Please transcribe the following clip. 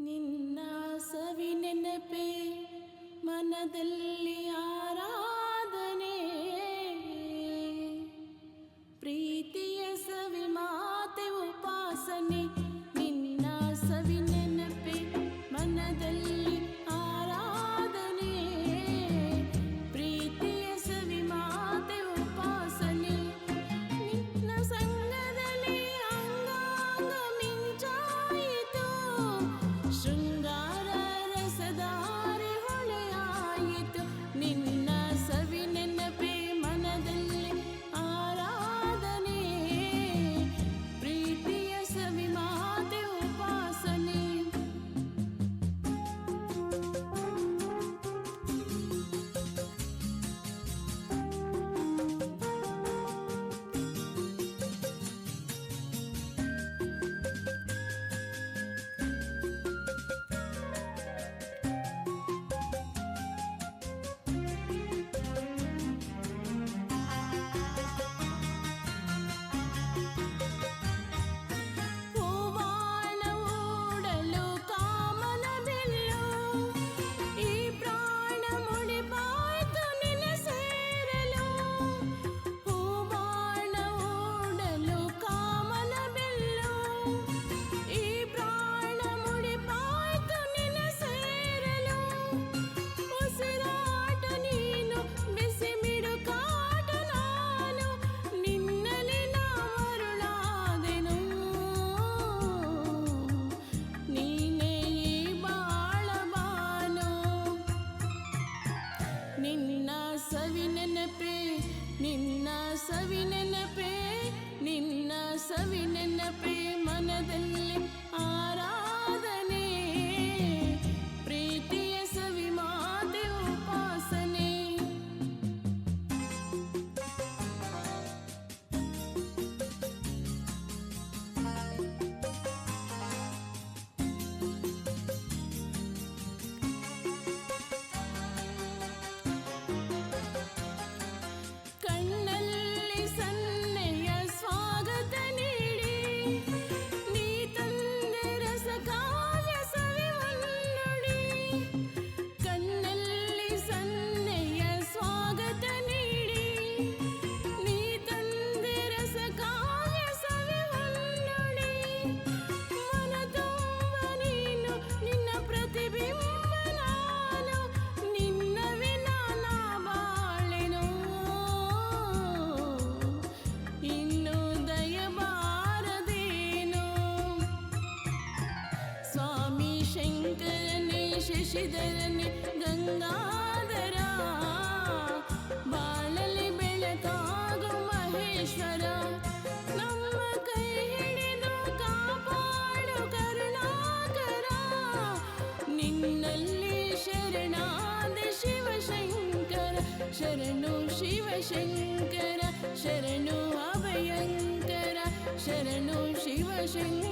ನಿನ್ನ ಸವಿ ನೆನಪೇ ಮನದಲ್ಲಿ ಆರಾಧನೆ, ಪ್ರೀತಿಯ ಸವಿ ಮಾತೆ ಉಪಾಸನೆ. ನಿನ್ನ ಸವಿ ನೆನಪೇ ಮನದಲ್ಲಿ ಆರಾಧನೆ, ಪ್ರೀತಿಯ ಸವಿ ಮಾತೆ ಉಪಾಸನೆ. ನಿನ್ನ ಸಂಗದಲ್ಲಿ ಅಂಗಾಂಗ ಮಿಂಚಾಯಿತು, ಶೃಂಗಾರ ರಸದಾರಿ ಹೊಳೆಯಾಯಿತು. ನಿನ್ನ ಸವಿ ನೆನಪೇ ಮನದಲ್ಲಿ ಆರಾಧನೆ, ಪ್ರೀತಿಯ ಸವಿ ಮಾತೆ ಉಪಾಸನೆ. ನಿನ್ನ ಸವಿ ನೆನಪೇ, ನಿನ್ನ ಸವಿ ನೆನಪೇ, ನಿನ್ನ ಸವಿ ನೆನಪೇ ಮನದಲ್ಲಿ ಆರಾಧನೆ, ಪ್ರೀತಿಯ ಸವಿ ಮಾತೆ ಉಪಾಸನೆ. ಶಂಕರನೇ ಶಶಿಧರನೇ ಗಂಗಾಧರ, ಬಾಳಲಿ ಬೆಳಕಾಗು ಮಹೇಶ್ವರ. ನಮ್ಮ ಕೈ ಹಿಡಿದು ಕಾಪಾಡು ಕರುಣಾಕರ, ನಿನ್ನಲ್ಲಿ ಶರಣಾದೆ ಶಿವಶಂಕರ. ಶರಣು ಶಿವಶಂಕರ, ಶರಣು ಅಭಯಂಕರ, ಶರಣು ಶಿವಶಂಕರ.